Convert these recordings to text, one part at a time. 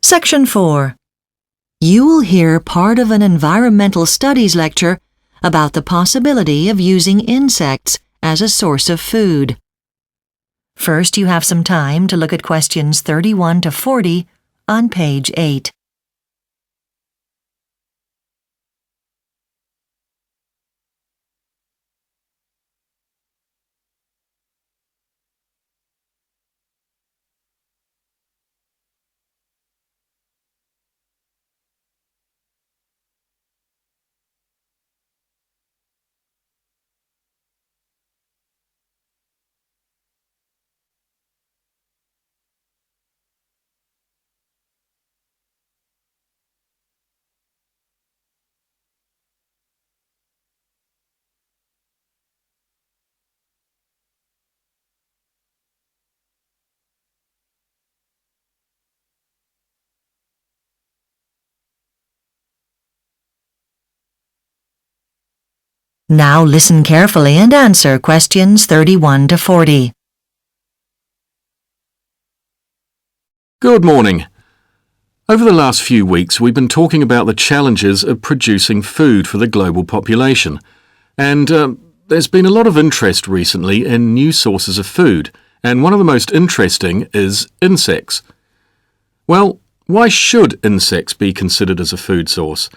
Section 4. You will hear part of an environmental studies lecture about the possibility of using insects as a source of food. First, you have some time to look at questions 31 to 40 on page 8. Now listen carefully and answer questions 31 to 40. Good morning. Over the last few weeks, we've been talking about the challenges of producing food for the global population. And there's been a lot of interest recently in new sources of food, and one of the most interesting is insects. Well, why should insects be considered as a food source?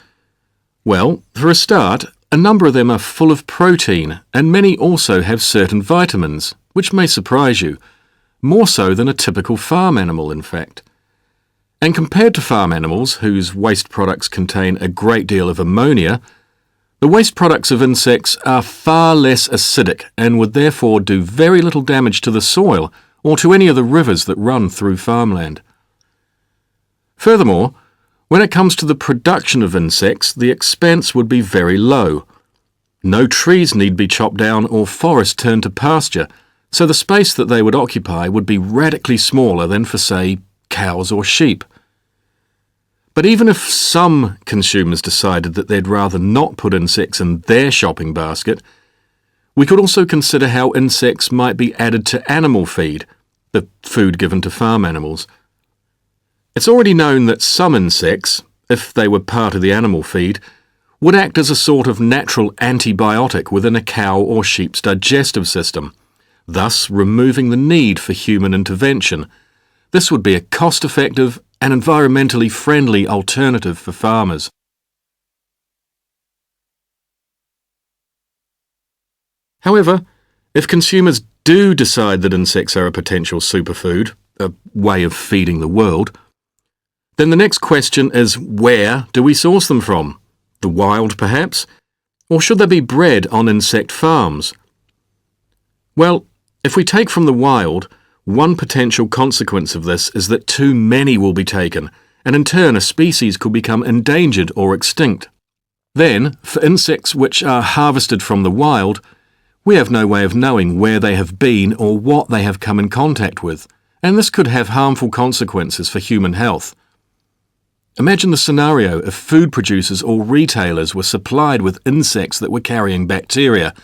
Well, for a start, a number of them are full of protein, and many also have certain vitamins, which may surprise you, more so than a typical farm animal, in fact. And compared to farm animals, whose waste products contain a great deal of ammonia, the waste products of insects are far less acidic and would therefore do very little damage to the soil or to any of the rivers that run through farmland. Furthermore, when it comes to the production of insects, the expense would be very low. No trees need be chopped down or forests turned to pasture, so the space that they would occupy would be radically smaller than for, say, cows or sheep. But even if some consumers decided that they'd rather not put insects in their shopping basket, we could also consider how insects might be added to animal feed, the food given to farm animals. It's already known that some insects, if they were part of the animal feed, would act as a sort of natural antibiotic within a cow or sheep's digestive system, thus removing the need for human intervention. This would be a cost-effective and environmentally friendly alternative for farmers. However, if consumers do decide that insects are a potential superfood, a way of feeding the world, then the next question is, where do we source them from? The wild, perhaps? Or should they be bred on insect farms? Well, if we take from the wild, one potential consequence of this is that too many will be taken, and in turn a species could become endangered or extinct. Then, for insects which are harvested from the wild, we have no way of knowing where they have been or what they have come in contact with, and this could have harmful consequences for human health. Imagine the scenario if food producers or retailers were supplied with insects that were carrying bacteria.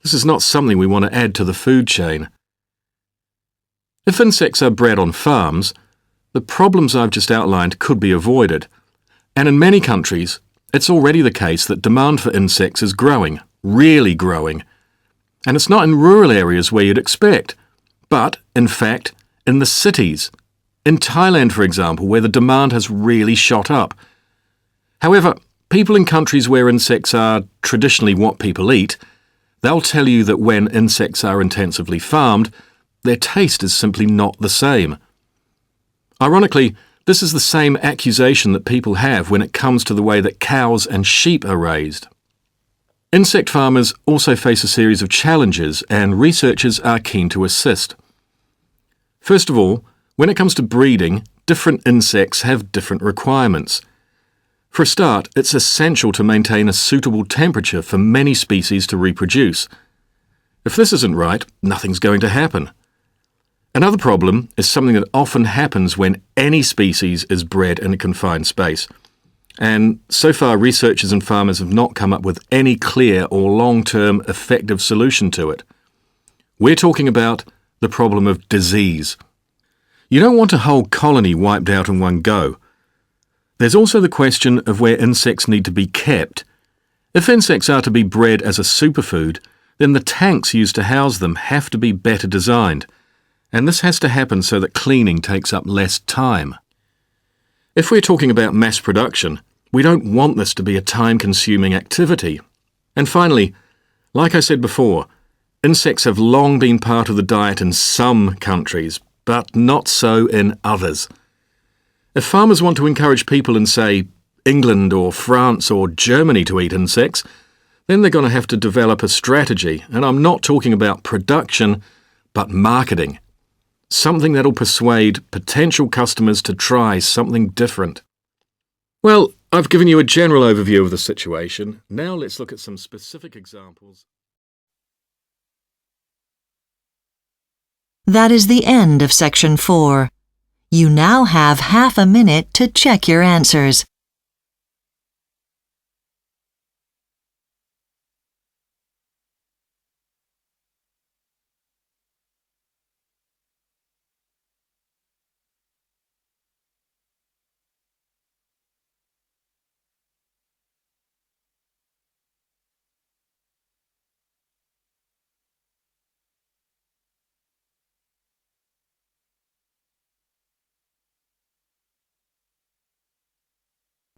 This is not something we want to add to the food chain. If insects are bred on farms, the problems I've just outlined could be avoided. And in many countries, it's already the case that demand for insects is growing, really growing. And it's not in rural areas where you'd expect, but, in fact, in the cities. In Thailand, for example, where the demand has really shot up. However, people in countries where insects are traditionally what people eat, they'll tell you that when insects are intensively farmed, their taste is simply not the same. Ironically, this is the same accusation that people have when it comes to the way that cows and sheep are raised. Insect farmers also face a series of challenges, and researchers are keen to assist. First of all, when it comes to breeding, different insects have different requirements. For a start, it's essential to maintain a suitable temperature for many species to reproduce. If this isn't right, nothing's going to happen. Another problem is something that often happens when any species is bred in a confined space. And so far, researchers and farmers have not come up with any clear or long-term effective solution to it. We're talking about the problem of disease. You don't want a whole colony wiped out in one go, There's also the question of where insects need to be kept. If insects are to be bred as a superfood, then the tanks used to house them have to be better designed, and this has to happen so that cleaning takes up less time. If we're talking about mass production, we don't want this to be a time-consuming activity. And finally, like I said before, insects have long been part of the diet in some countries, but not so in others. If farmers want to encourage people in, say, England or France or Germany to eat insects, then they're going to have to develop a strategy, and I'm not talking about production, but marketing. Something that'll persuade potential customers to try something different. Well, I've given you a general overview of the situation. Now let's look at some specific examples. That is the end of Section 4. You now have half a minute to check your answers.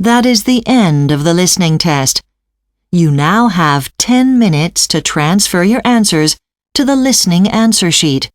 That is the end of the listening test. You now have 10 minutes to transfer your answers to the listening answer sheet.